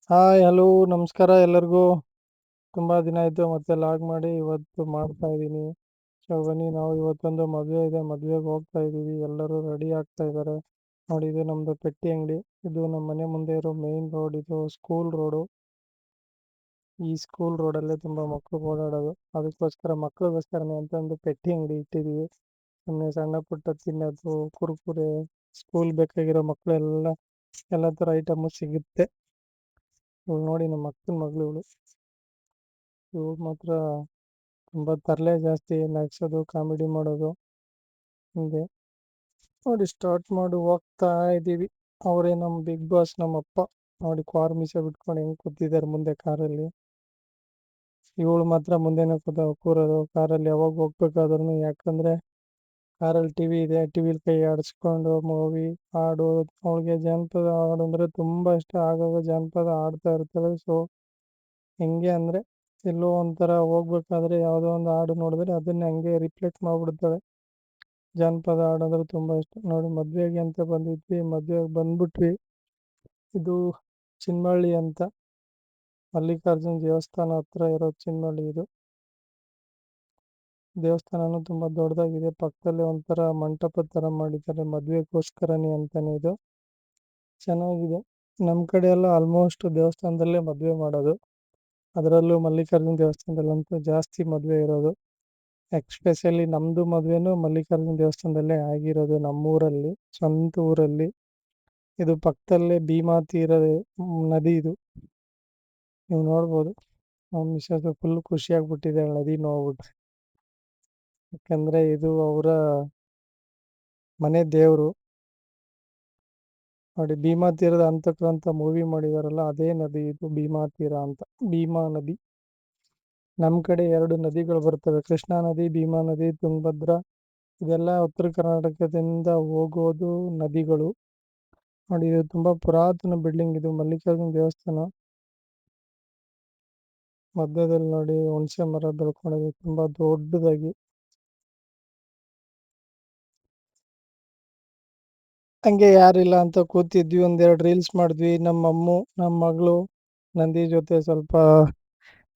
Hi hello ನಮಸ್ಕಾರ ಎಲ್ಲರಿಗೂ. ತುಂಬ ದಿನ ಆಯಿತು ಮತ್ತೆ ಲಾಗ್ ಮಾಡಿ ಇವತ್ತು ಮಾಡ್ತಾ ಇದ್ದೀನಿ. ಸೊ ಬನ್ನಿ ನಾವು ಇವತ್ತೊಂದು ಮದುವೆ ಇದೆ, ಮದುವೆಗೆ ಹೋಗ್ತಾ ಇದ್ದೀವಿ. ಎಲ್ಲರೂ ರೆಡಿ ಆಗ್ತಾ ಇದ್ದಾರೆ. ನೋಡಿ ಇದು ನಮ್ಮದು ಪೆಟ್ಟಿ ಅಂಗಡಿ. ಇದು ನಮ್ಮ ಮನೆ ಮುಂದೆ ಇರೋ ಮೇನ್ ರೋಡ್. ಇದು ಸ್ಕೂಲ್ ರೋಡು. ಈ ಸ್ಕೂಲ್ ರೋಡಲ್ಲೇ ತುಂಬ ಮಕ್ಕಳು ಓಡಾಡೋದು. ಅದಕ್ಕೋಸ್ಕರ ಮಕ್ಕಳಿಗೋಸ್ಕರನೇ ಅಂತ ಒಂದು ಪೆಟ್ಟಿ ಅಂಗಡಿ ಇಟ್ಟಿದ್ದೀವಿ. ಸುಮ್ಮನೆ ಸಣ್ಣ ಪುಟ್ಟ ತಿನ್ನೋದು, ಕುರುಕುರೆ, ಸ್ಕೂಲ್ ಬೇಕಾಗಿರೋ ಎಲ್ಲ ಥರ ಐಟಮು ಸಿಗುತ್ತೆ. ಇವಳು ನೋಡಿ ನಮ್ಮ ಅಕ್ಕನ ಮಗಳು ಇವಳು. ಇವಳು ಮಾತ್ರ ತುಂಬ ತರಲೆ ಜಾಸ್ತಿ, ನಗ್ಸೋದು, ಕಾಮಿಡಿ ಮಾಡೋದು ಹಿಂಗೆ. ನೋಡಿ ಸ್ಟಾರ್ಟ್ ಮಾಡಿ ಹೋಗ್ತಾ ಇದ್ದೀವಿ. ಅವರೇ ನಮ್ಮ ಬಿಗ್ ಬಾಸ್, ನಮ್ಮಪ್ಪ. ನೋಡಿ ಕ್ವಾರ್ ಮೀಸೆ ಬಿಟ್ಕೊಂಡು ಹೆಂಗೆ ಕೂತಿದ್ದಾರೆ ಮುಂದೆ ಕಾರಲ್ಲಿ. ಇವಳು ಮಾತ್ರ ಮುಂದೆನೇ ಕೂರೋದು ಕಾರಲ್ಲಿ ಯಾವಾಗ ಹೋಗ್ಬೇಕಾದ್ರೂ. ಯಾಕಂದರೆ ಕಾರಲ್ಲಿ ಟಿವಿ ಇದೆ, ಟಿವಿಲಿ ಕೈ ಆಡಿಸ್ಕೊಂಡು ಮೂವಿ ಹಾಡು. ಅವಳಿಗೆ ಜಾನಪದ ಹಾಡು ಅಂದರೆ ತುಂಬ ಇಷ್ಟ. ಆಗಾಗ ಜಾನಪದ ಹಾಡ್ತಾ ಇರ್ತಾಳೆ. ಸೊ ಹೆಂಗೆ ಅಂದರೆ ಎಲ್ಲೋ ಒಂಥರ ಹೋಗ್ಬೇಕಾದ್ರೆ ಯಾವುದೋ ಒಂದು ಹಾಡು ನೋಡಿದ್ರೆ ಅದನ್ನೇ ಹಂಗೆ ರಿಫ್ಲೆಕ್ಟ್ ಮಾಡಿಬಿಡ್ತಾಳೆ. ಜಾನಪದ ಹಾಡು ಅಂದರೆ ತುಂಬ ಇಷ್ಟ. ನೋಡಿ ಮದುವೆಗೆ ಅಂತ ಬಂದಿದ್ವಿ, ಮದುವೆಗೆ ಬಂದ್ಬಿಟ್ವಿ. ಇದು ಚಿನ್ಮಳ್ಳಿ ಅಂತ, ಮಲ್ಲಿಕಾರ್ಜುನ ದೇವಸ್ಥಾನ ಹತ್ರ ಇರೋ ಚಿನ್ಮಳ್ಳಿ ಇದು. ದೇವಸ್ಥಾನನೂ ತುಂಬ ದೊಡ್ಡದಾಗಿದೆ. ಪಕ್ಕದಲ್ಲೇ ಒಂಥರ ಮಂಟಪದ ಥರ ಮಾಡಿದ್ದಾರೆ, ಮದುವೆಗೋಸ್ಕರನೇ ಅಂತಲೇ. ಇದು ಚೆನ್ನಾಗಿದೆ. ನಮ್ಮ ಕಡೆ ಎಲ್ಲ ಆಲ್ಮೋಸ್ಟ್ ದೇವಸ್ಥಾನದಲ್ಲೇ ಮದುವೆ ಮಾಡೋದು. ಅದರಲ್ಲೂ ಮಲ್ಲಿಕಾರ್ಜುನ ದೇವಸ್ಥಾನದಲ್ಲಂತೂ ಜಾಸ್ತಿ ಮದುವೆ ಇರೋದು. ಎಕ್ಸ್ಪೆಷಲಿ ನಮ್ಮದು ಮದುವೆನೂ ಮಲ್ಲಿಕಾರ್ಜುನ ದೇವಸ್ಥಾನದಲ್ಲೇ ಆಗಿರೋದು, ನಮ್ಮೂರಲ್ಲಿ, ಸ್ವಂತ ಊರಲ್ಲಿ. ಇದು ಪಕ್ಕದಲ್ಲೇ ಭೀಮಾ ತೀರ ನದಿ ಇದು. ನೀವು ನೋಡ್ಬೋದು. ನಮ್ಮ ಮಿಸಸ್ ಫುಲ್ ಖುಷಿಯಾಗ್ಬಿಟ್ಟಿದ್ದಾಳೆ ನದಿ ನೋಡ್ಬಿಟ್ರೆ. ಯಾಕಂದರೆ ಇದು ಅವರ ಮನೆ ದೇವರು. ನೋಡಿ ಭೀಮಾ ತೀರದ ಅಂತಕ್ರು ಅಂತ ಮೂವಿ ಮಾಡಿದಾರಲ್ಲ, ಅದೇ ನದಿ ಇದು ಭೀಮಾ ತೀರ ಅಂತ, ಭೀಮಾ ನದಿ. ನಮ್ಮ ಕಡೆ 2 ನದಿಗಳು ಬರ್ತವೆ, ಕೃಷ್ಣಾ ನದಿ, ಭೀಮಾ ನದಿ, ತುಂಗಭದ್ರಾ. ಇದೆಲ್ಲ ಉತ್ತರ ಕರ್ನಾಟಕದಿಂದ ಹೋಗೋದು ನದಿಗಳು. ನೋಡಿ ಇದು ತುಂಬ ಪುರಾತನ ಬಿಲ್ಡಿಂಗ್. ಇದು ಮಲ್ಲಿಕಾರ್ಜುನ ದೇವಸ್ಥಾನ. ಮಧ್ಯದಲ್ಲಿ ನೋಡಿ ಹುಣಸೆ ಮರ ಬೆಳ್ಕೊಂಡಿದೆ ತುಂಬ ದೊಡ್ಡದಾಗಿ. ಹಂಗೆ ಯಾರಿಲ್ಲ ಅಂತ ಕೂತಿದ್ವಿ, ಒಂದೆರಡು ರೀಲ್ಸ್ ಮಾಡಿದ್ವಿ. ನಮ್ಮ ಮಗಳು ನಂದಿ ಜೊತೆ ಸ್ವಲ್ಪ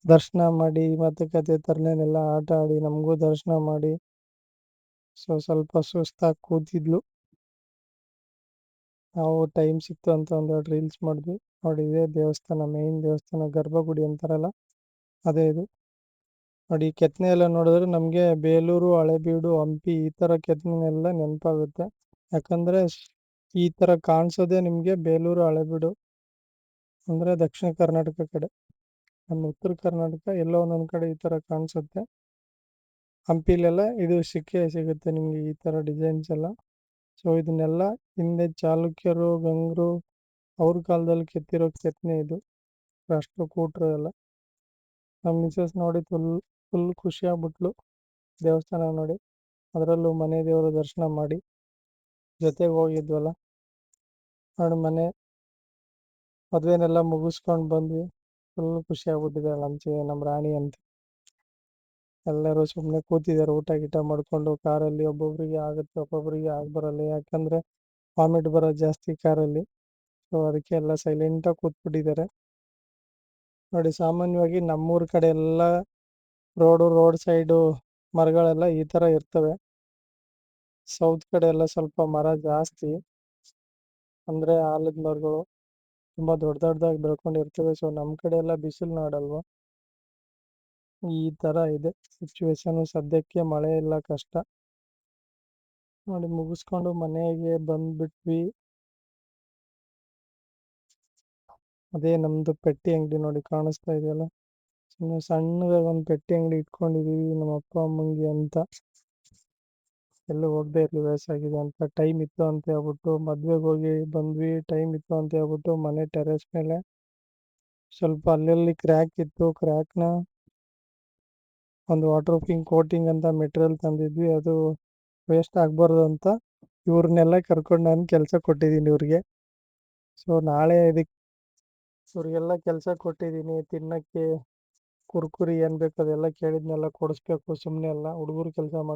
ದರ್ಶನ ಮಾಡಿ, ಮಾತುಕತೆ ತರನೇನೆಲ್ಲ ಆಟ ಆಡಿ ನಮಗೂ ದರ್ಶನ ಮಾಡಿ. ಸೊ ಸ್ವಲ್ಪ ಸುಸ್ತಾಗಿ ಕೂತಿದ್ಲು. ನಾವು ಟೈಮ್ ಸಿಕ್ತು ಅಂತ ಒಂದೆರಡು ರೀಲ್ಸ್ ಮಾಡಿದ್ವಿ. ನೋಡಿ ಇದೇ ದೇವಸ್ಥಾನ, ಮೇನ್ ದೇವಸ್ಥಾನ, ಗರ್ಭಗುಡಿ ಅಂತಾರಲ್ಲ ಅದೇ ಇದು. ನೋಡಿ ಕೆತ್ತನೆ ಎಲ್ಲ ನೋಡಿದ್ರೆ ನಮಗೆ ಬೇಲೂರು, ಹಳೆಬೀಡು, ಹಂಪಿ ಈ ಥರ ಕೆತ್ತನೆಲ್ಲ ನೆನಪಾಗುತ್ತೆ. ಯಾಕಂದರೆ ಈ ಥರ ಕಾಣಿಸೋದೇ ನಿಮಗೆ ಬೇಲೂರು, ಹಳೆಬೀಡು ಅಂದರೆ ದಕ್ಷಿಣ ಕರ್ನಾಟಕ ಕಡೆ. ನಮ್ಮ ಉತ್ತರ ಕರ್ನಾಟಕ ಎಲ್ಲೋ ಒಂದೊಂದು ಕಡೆ ಈ ಥರ ಕಾಣಿಸುತ್ತೆ. ಹಂಪಿಲೆಲ್ಲ ಇದು ಸಿಗುತ್ತೆ ನಿಮಗೆ ಈ ಥರ ಡಿಸೈನ್ಸ್ ಎಲ್ಲ. ಸೊ ಇದನ್ನೆಲ್ಲ ಹಿಂದೆ ಚಾಲುಕ್ಯರು, ಗಂಗರು ಅವ್ರ ಕಾಲದಲ್ಲಿ ಕೆತ್ತಿರೋ ಕೆತ್ತನೆ ಇದು. ರಾಷ್ಟ್ರಕೂಟರು ಎಲ್ಲ. ನಮ್ಮ ಮಿಸಸ್ ನೋಡಿ ಫುಲ್ ಖುಷಿಯಾಗ್ಬಿಟ್ಲು ದೇವಸ್ಥಾನ ನೋಡಿ. ಅದರಲ್ಲೂ ಮನೆ ದೇವರ ದರ್ಶನ ಮಾಡಿ ಜೊತೆಗೆ ಹೋಗಿದ್ವಲ್ಲ. ನೋಡಿ ಮದುವೆನೆಲ್ಲ ಮುಗಿಸ್ಕೊಂಡು ಬಂದ್ವಿ. ಫುಲ್ ಖುಷಿಯಾಗ್ಬಿಟ್ಟಿದ್ದಾಳೆ ನಮ್ಮ ರಾಣಿ ಅಂತ. ಎಲ್ಲರೂ ಸುಮ್ಮನೆ ಕೂತಿದ್ದಾರೆ ಊಟ ಗೀಟ ಮಾಡಿಕೊಂಡು ಕಾರಲ್ಲಿ. ಒಬ್ಬೊಬ್ಬರಿಗೆ ಆಗುತ್ತೆ, ಒಬ್ಬೊಬ್ಬರಿಗೆ ಬರಲ್ಲ. ಯಾಕಂದರೆ ವಾಮಿಟ್ ಬರೋದು ಜಾಸ್ತಿ ಕಾರಲ್ಲಿ. ಸೊ ಅದಕ್ಕೆ ಎಲ್ಲ ಸೈಲೆಂಟಾಗಿ ಕೂತ್ಬಿಟ್ಟಿದ್ದಾರೆ. ನೋಡಿ ಸಾಮಾನ್ಯವಾಗಿ ನಮ್ಮೂರ ಕಡೆ ಎಲ್ಲ ರೋಡ್ ಸೈಡು ಮರಗಳೆಲ್ಲ ಈ ಥರ ಇರ್ತವೆ. ಸೌತ್ ಕಡೆ ಎಲ್ಲ ಸ್ವಲ್ಪ ಮರ ಜಾಸ್ತಿ, ಅಂದರೆ ಆಲದ ಮರಗಳು ತುಂಬ ದೊಡ್ಡದಾಗಿ ಬೆಳ್ಕೊಂಡಿರ್ತವೆ. ಸೊ ನಮ್ಮ ಕಡೆ ಎಲ್ಲ ಬಿಸಿಲು ನಾಡಲ್ವ, ಈ ಥರ ಇದೆ ಸಿಚುವೇಶನು. ಸದ್ಯಕ್ಕೆ ಮಳೆ ಇಲ್ಲ, ಕಷ್ಟ. ನೋಡಿ ಮುಗಿಸ್ಕೊಂಡು ಮನೆಗೆ ಬಂದ್ಬಿಟ್ವಿ. ಅದೇ ನಮ್ಮದು ಪೆಟ್ಟಿ ಅಂಗಡಿ ನೋಡಿ, ಕಾಣಿಸ್ತಾ ಇದೆಯಲ್ಲ. ಸುಮ್ಮನೆ ಸಣ್ಣದಾಗಿ ಒಂದು ಪೆಟ್ಟಿ ಅಂಗಡಿ ಇಟ್ಕೊಂಡಿದ್ದೀವಿ ನಮ್ಮ ಅಪ್ಪ ಅಮ್ಮಂಗೆ ಅಂತ. ಎಲ್ಲೂ ಹೋಗದೆ ಇರಲಿ, ವಯಸ್ಸಾಗಿದೆ ಅಂತ. ಟೈಮ್ ಇತ್ತು ಅಂತ ಹೇಳ್ಬಿಟ್ಟು ಮದುವೆಗೆ ಹೋಗಿ ಬಂದ್ವಿ. ಟೈಮ್ ಇತ್ತು ಅಂತ ಹೇಳ್ಬಿಟ್ಟು ಮನೆ ಟೆರೆಸ್ ಮೇಲೆ ಸ್ವಲ್ಪ ಅಲ್ಲಲ್ಲಿ ಕ್ರ್ಯಾಕ್ ಇತ್ತು, ಕ್ರ್ಯಾಕ್ನ ಒಂದು ವಾಟರ್ ಪ್ರೂಫಿಂಗ್ ಕೋಟಿಂಗ್ ಅಂತ ಮೆಟೀರಿಯಲ್ ತಂದಿದ್ವಿ. ಅದು ವೇಸ್ಟ್ ಆಗಬಾರ್ದು ಅಂತ ಇವ್ರನ್ನೆಲ್ಲ ಕರ್ಕೊಂಡು ನಾನು ಕೆಲಸ ಕೊಟ್ಟಿದ್ದೀನಿ ಇವ್ರಿಗೆ. ಸೊ ನಾಳೆ ಇವ್ರಿಗೆಲ್ಲ ಕೆಲಸ ಕೊಟ್ಟಿದ್ದೀನಿ. ತಿನ್ನೋಕ್ಕೆ ಕುರ್ಕುರಿ ಏನು ಬೇಕು ಅದೆಲ್ಲ ಕೇಳಿದ್ನೆಲ್ಲ ಕೊಡಿಸ್ಬೇಕು. ಸುಮ್ಮನೆ ಎಲ್ಲ ಹುಡುಗರು ಕೆಲಸ ಮಾಡಿ